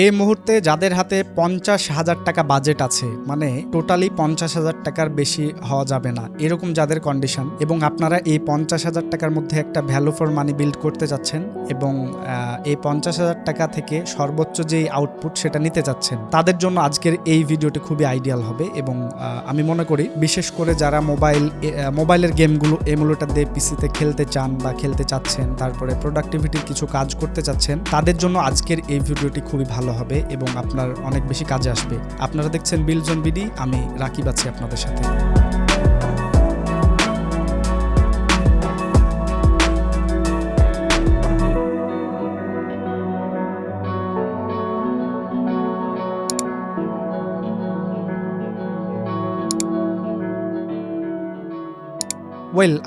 এই মুহূর্তে যাদের হাতে 50,000 টাকা বাজেট আছে, মানে টোটালি 50,000 টাকার বেশি হওয়া যাবে না, এরকম যাদের কন্ডিশন, এবং আপনারা এই 50,000 টাকার মধ্যে একটা ভ্যালু ফর মানি বিল্ড করতে যাচ্ছেন এবং এই 50,000 টাকা থেকে সর্বোচ্চ যেই আউটপুট সেটা নিতে যাচ্ছেন, তাদের জন্য আজকের এই ভিডিওটি খুবই আইডিয়াল হবে। এবং আমি মনে করি বিশেষ করে যারা মোবাইলের গেমগুলো এমুলেটর দিয়ে পিসিতে খেলতে চান বা খেলতে চাচ্ছেন, তারপরে প্রোডাক্টিভিটির কিছু কাজ করতে চাচ্ছেন, তাদের জন্য আজকের এই ভিডিওটি খুবই ভালো হবে এবং আপনার অনেক বেশি কাজে আসবে। আপনারা দেখছেন বিল্ড জোন বিডি, আমি রাকিব আছি আপনাদের সাথে।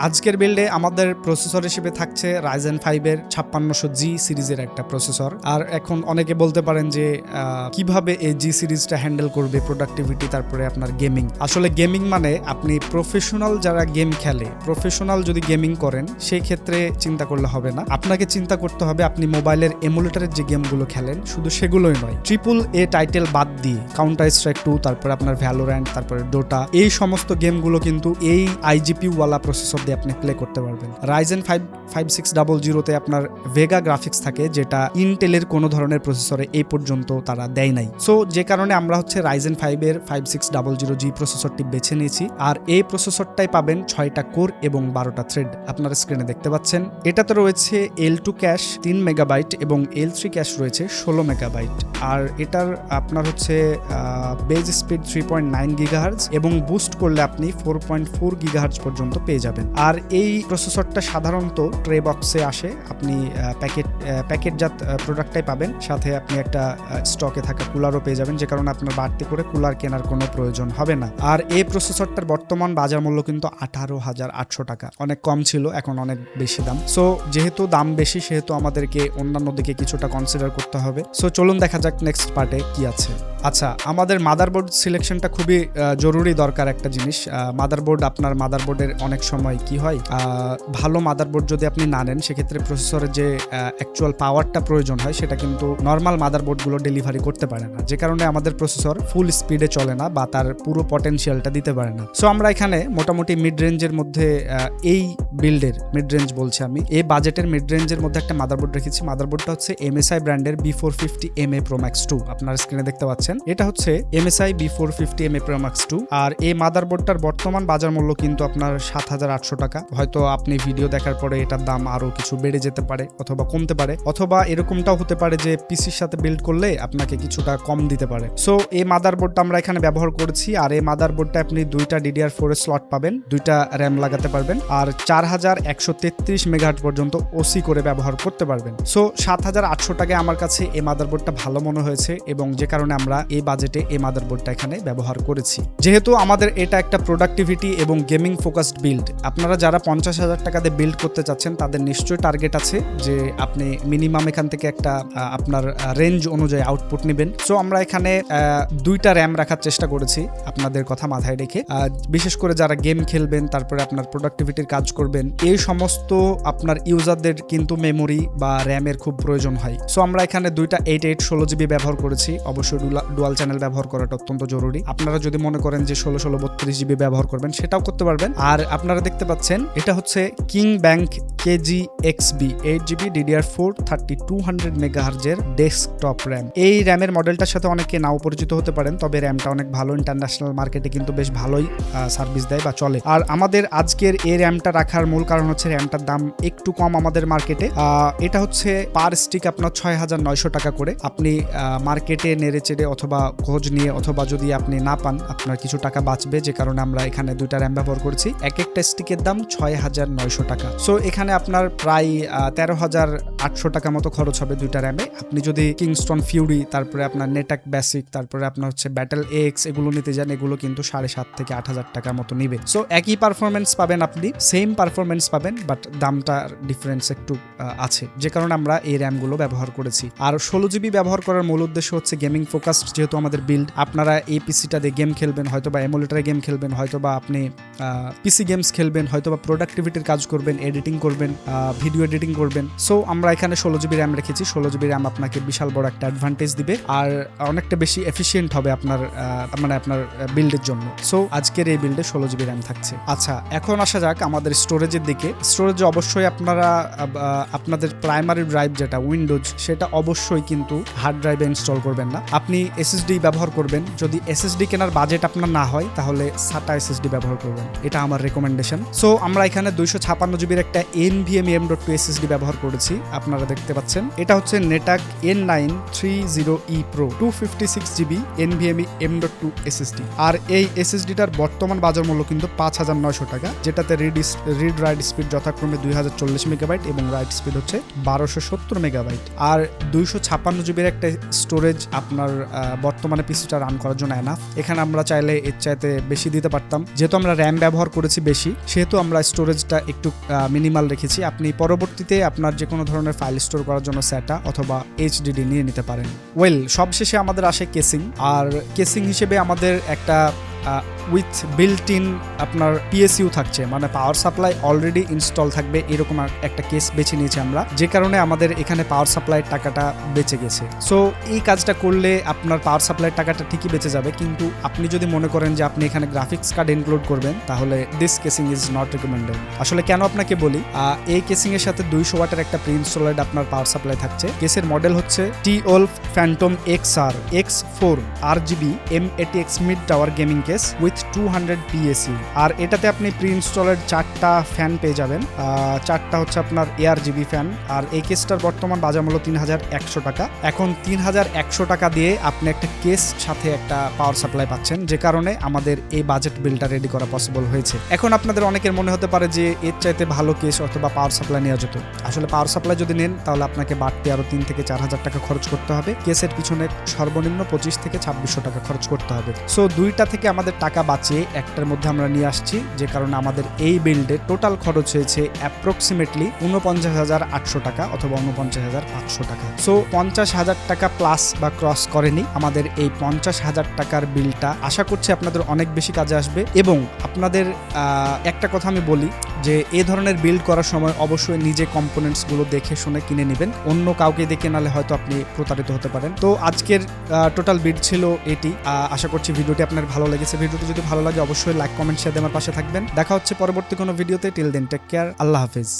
আজকের বিল্ডে আমাদের প্রসেসর হিসেবে থাকছে Ryzen 5 5600G সিরিজের একটা প্রসেসর। আর এখন অনেকে বলতে পারেন যে কিভাবে এই জি সিরিজটা হ্যান্ডেল করবে প্রোডাক্টিভিটি, তারপরে আপনার গেমিং। আসলে গেমিং মানে আপনি প্রফেশনাল যারা গেম খেলে, প্রফেশনাল যদি গেমিং করেন সেই ক্ষেত্রে চিন্তা করলে হবে না। আপনাকে চিন্তা করতে হবে আপনি মোবাইলের এমুলেটরের যে গেমগুলো খেলেন শুধু সেগুলোই নয়, AAA টাইটেল বাদ দিয়ে কাউন্টার স্ট্রাইক 2, তারপরে আপনার ভ্যালোরেন্ট, তারপরে ডোটা, এই সমস্ত গেমগুলো কিন্তু এই আইজিপিইউ ওয়ালা প্রসেসর দিয়ে আপনি প্লে করতে পারবেন। Ryzen 5 5600 তে আপনার ভেগা গ্রাফিক্স থাকে, যেটা ইন্টেলের কোনো ধরনের প্রসেসরে এই পর্যন্ত তারা দেয় নাই। সো যে কারণে আমরা হচ্ছে Ryzen 5 5600G প্রসেসরটি বেছে নিয়েছি। আর এই প্রসেসরটাই পাবেন 6টা কোর এবং 12টা থ্রেড। আপনারা স্ক্রিনে দেখতে পাচ্ছেন এটাতে রয়েছে L2 ক্যাশ 3 মেগাবাইট এবং L3 ক্যাশ রয়েছে 16 মেগাবাইট। আর এটার আপনার হচ্ছে বেজ স্পিড 3.9 GHz এবং বুস্ট করলে আপনি 4.4 GHz পর্যন্ত পেয়ে যাবেন। আর এই প্রসেসরটা সাধারণত ট্রে বক্সে আসে, আপনি প্যাকেটজাত প্রোডাক্টটাই পাবেন, সাথে আপনি একটা স্টকে থাকা কুলারও পেয়ে যাবেন, যে কারণে আপনার বাড়তি করে কুলার কেনার কোনো প্রয়োজন হবে না। আর এই প্রসেসরটার বর্তমান বাজার মূল্য কিন্তু 18,800 টাকা, অনেক কম ছিল, এখন অনেক বেশি দাম। সো যেহেতু দাম বেশি সেহেতু আমাদেরকে অন্যান্য দিকে কিছুটা কনসিডার করতে হবে। সো চলুন দেখা যাক নেক্সট পার্টে কি আছে। আচ্ছা, আমাদের মাদারবোর্ড সিলেকশনটা খুবই জরুরি দরকার একটা জিনিস। মাদারবোর্ড, আপনার মাদারবোর্ডের অনেক সময় কি হয়, ভালো মাদারবোর্ড যদি আপনি না নেন সেক্ষেত্রে প্রসেসরের যে অ্যাকচুয়াল পাওয়ারটা প্রয়োজন হয় সেটা কিন্তু নর্মাল মাদারবোর্ডগুলো ডেলিভারি করতে পারে না, যে কারণে আমাদের প্রসেসর ফুল স্পিডে চলে না বা তার পুরো পটেনশিয়ালটা দিতে পারে না। সো আমরা এখানে মোটামুটি মিড রেঞ্জের মধ্যে, এই বিল্ডের মিড রেঞ্জ বলছি আমি, এই বাজেটের মিড রেঞ্জের মধ্যে একটা মাদারবোর্ড রেখেছি। মাদারবোর্ডটা হচ্ছে MSI ব্র্যান্ডের B450MA Pro Max 2। আপনারা স্ক্রিনে দেখতে পাচ্ছেন এটা হচ্ছে MSI B450MA Pro Max 2। আর এই মাদারবোর্ডটার বর্তমান বাজার মূল্য কিন্তু আপনার 7,800 টাকা। হয়তো আপনি ভিডিও দেখার পরে এটার দাম আরো কিছু বেড়ে যেতে পারে অথবা কমতে পারে, অথবা এরকমটাও হতে পারে যে পিসির সাথে বিল্ড করলে আপনাকে কিছুটা কম দিতে পারে। সো এই মাদারবোর্ডটা আমরা এখানে ব্যবহার করেছি। আর এই মাদারবোর্ডটা আপনি 2টা DDR4 এর স্লট পাবেন, 2টা RAM লাগাতে পারবেন, আর 4133 মেগাহার্টজ পর্যন্ত ওসি করে ব্যবহার করতে পারবেন। সো 7,800 টাকায় আমার কাছে এই মাদারবোর্ডটা ভালো মনে হয়েছে এবং যে কারণে আমরা এই বাজেটে এই মাদারবোর্ডটা এখানে ব্যবহার করেছি। যেহেতু আমাদের এটা একটা প্রোডাক্টিভিটি এবং গেমিং ফোকাসড বিল্ড, আপনারা যারা 50,000 টাকা দিয়ে বিল্ড করতে চাচ্ছেন তাদের নিশ্চয়ই টার্গেট আছে যে আপনি মিনিমাম এখান থেকে একটা আপনার রেঞ্জ অনুযায়ী আউটপুট নেবেন। সো আমরা এখানে 2টা RAM রাখার চেষ্টা করেছি আপনাদের কথা মাথায় রেখে। বিশেষ করে যারা গেম খেলবেন, তারপরে আপনার প্রোডাক্টিভিটির কাজ করবেন, এই সমস্ত আপনার ইউজারদের কিন্তু মেমোরি বা র্যামের খুব প্রয়োজন হয়। সো আমরা এখানে 2টা 8816GB ব্যবহার করেছি। অবশ্যই ডুয়াল চ্যানেল ব্যবহার করাটা অত্যন্ত জরুরি। আপনারা যদি মনে করেন যে 1632GB ব্যবহার করবেন সেটাও করতে পারবেন। আর আপনারা দেখতে পাচ্ছেন এটা হচ্ছে king bank KGXB 8GB DDR4 3200 MHz এর ডেস্কটপ র্যাম। এই র্যামের মডেলটার সাথে অনেকে নাও পরিচিত হতে পারেন, তবে র্যামটা অনেক ভালো, ইন্টারন্যাশনাল মার্কেটে কিন্তু বেশ ভালোই সার্ভিস দেয় বা চলে। আর আমাদের আজকের এই র্যামটা রাখার মূল কারণ হচ্ছে র্যামটার দাম একটু কম আমাদের মার্কেটে। এটা হচ্ছে পার স্টিক আপনার 6,900 টাকা করে। আপনি মার্কেটে নেড়ে চেড়ে অথবা খোঁজ নিয়ে, অথবা যদি আপনি না পান আপনার কিছু টাকা বাঁচবে, যে কারণে আমরা এখানে 2টা র্যাম ব্যবহার করেছি। এক একটা স্টিকের দাম 6,900 টাকা। সো এখানে আপনার প্রায় 13,800 টাকা মতো খরচ হবে 2টা র্যামে। আপনি যদি কিংস্টন ফিউরি, তারপরে আপনার নেটাক বেসিক, তারপরে আপনার হচ্ছে ব্যাটেল এক্স এগুলো নিতে যান, এগুলো কিন্তু 7,500 থেকে 8,000 টাকার মতো নিবে। সো একই পারফরমেন্স পাবেন, আপনি সেম পারফরমেন্স পাবেন, বাট দামটার ডিফারেন্স একটু আছে, যে কারণে আমরা এই র্যামগুলো ব্যবহার করেছি। আর 16GB ব্যবহার করার মূল উদ্দেশ্য হচ্ছে গেমিং ফোকাসড যেহেতু আমাদের বিল্ড, আপনারা এই পিসিটা দিয়ে গেম খেলবেন, হয়তো বা এমুলেটরে গেম খেলবেন, হয়তো বা আপনি পিসি গেমস খেলবেন, হয়তো বা প্রোডাক্টিভিটির কাজ করবেন, এডিটিং করবেন, ভিডিও এডিটিং করবেন। সো আমরা এখানে 16GB র্যাম রেখেছি। 16GB র্যাম আপনাকে বিশাল বড় একটা অ্যাডভান্টেজ দিবে আর অনেকটা বেশি এফিশিয়েন্ট হবে আপনার আপনার বিল্ডের জন্য। সো আজকের এই বিল্ডে 16GB র্যাম থাকছে। আচ্ছা, এখন আসা যাক আমাদের স্টোরেজের দিকে। স্টোরেজে অবশ্যই আপনারা আপনাদের প্রাইমারি ড্রাইভ যেটা উইন্ডোজ, সেটা অবশ্যই কিন্তু হার্ড ড্রাইভে ইনস্টল করবেন না। আপনি এসএসডি ব্যবহার করবেন। যদি এসএসডি কেনার বাজেট আপনার না হয় তাহলে SATA এসএসডি ব্যবহার করবেন, এটা আমার রেকমেন্ডেশন। সো আমরা এখানে 256GB একটা NVMe M.2 এসএসডি ব্যবহার করেছি, আপনারা দেখতে পাচ্ছেন। এটা হচ্ছে Netac N930E Pro 256GB NVMe M.2 SSD. আর এই এসএসডিটার বর্তমান বাজার মূল্য কিন্তু 5,900 টাকা, যেটাতে রিড রাইট স্পিড যথাক্রমে 2040 মেগাবাইট এবং রাইট স্পিড হচ্ছে 1270 মেগাবাইট। আর 256GB একটা স্টোরেজ আপনার বর্তমানে পিসিটা রান করার জন্য এনাফ। এখানে আমরা চাইলে এর চাইতে বেশি দিতে পারতাম, যেহেতু আমরা র্যাম ব্যবহার করেছি বেশি, সেহেতু আমরা স্টোরেজটা একটু মিনিমাল রেখেছি। আপনি পরবর্তীতে আপনার যে কোনো ধরনের ফাইল স্টোর করার জন্য SATA অথবা HDD নিয়ে নিতে পারেন। সবশেষে আমাদের আসে কেসিং। আর কেসিং হিসেবে আমাদের একটা উইথ বিল্ট ইন আপনার PSU থাকছে, মানে পাওয়ার সাপ্লাই অলরেডি ইনস্টল থাকবে, এরকম একটা কেস বেছে নিয়েছি আমরা, যে কারণে আমাদের এখানে পাওয়ার সাপ্লাইয়ের টাকাটা বেঁচে গেছে। সো এই কাজটা করলে আপনার পাওয়ার সাপ্লাইয়ের টাকাটা ঠিকই বেঁচে যাবে, কিন্তু আপনি যদি মনে করেন যে আপনি এখানে গ্রাফিক্স কার্ড ইনক্লুড করবেন তাহলে this casing is not recommended. আসলে কেন আপনাকে বলি, এই কেসিং এর সাথে 200 ওয়াটের একটা প্রি ইনস্টলেড আপনার পাওয়ার সাপ্লাই থাকছে। কেসের মডেল হচ্ছে T-Wolf Phantom XR X4 RGB M80X mid tower gaming case with 200 PSU। আর এটাতে আপনি প্রি ইনস্টলেড 4টা ফ্যান পেয়ে যাবেন। 4টা হচ্ছে আপনার ARGB ফ্যান। আর এই কেসটার বর্তমান বাজার মূল্য 3,100 টাকা। এখন 3,100 টাকা দিয়ে আপনি একটা কেস সাথে একটা পাওয়ার সাপ্লাই পাচ্ছেন, যে কারণে আমাদের এই বাজেট বিলটা রেডি করা পসিবল হয়েছে। এখন আপনাদের অনেকের মনে হতে পারে যে এর চাইতে ভালো কেস অথবা পাওয়ার সাপ্লাই নেওয়া যেত। আসলে পাওয়ার সাপ্লাই যদি নেন তাহলে আপনাকে বাড়তি আরো 3 থেকে 4,000 টাকা খরচ করতে হবে। কেসের পিছনে সর্বনিম্ন 25 থেকে 2600 টাকা খরচ করতে হবে। সো দুইটা থেকে আমাদের টাকা বাঁচিয়ে একটার মধ্যে আমরা নিয়ে আসছি, যে কারণে আমাদের এই বিল্ডে টোটাল খরচ হয়েছে অ্যাপ্রক্সিমেটলি 49,800 টাকা অথবা 49,500 টাকা। সো 50,000 টাকা প্লাস বা ক্রস করেনি আমাদের এই 50,000 টাকার বিলটা। আশা করছি আপনাদের অনেক বেশি কাজে আসবে। এবং আপনাদের একটা কথা আমি বলি যে এই ধরনের বিল্ড করার সময় অবশ্যই নিজে কম্পোনেন্টস গুলো দেখে শুনে কিনে নেবেন, অন্য কাউকে দেখে নালে হয়তো আপনি প্রতারিত হতে পারেন। তো আজকের টোটাল বিল্ড ছিল এটি। আশা করছি ভিডিওটি আপনার ভালো লেগেছে। ভিডিওটি যদি ভালো লাগে অবশ্যই লাইক কমেন্ট শেয়ার দিয়ে আমার পাশে থাকবেন। দেখা হচ্ছে পরবর্তী কোনো ভিডিওতে। টিল দেন টেক কেয়ার, আল্লাহ হাফেজ।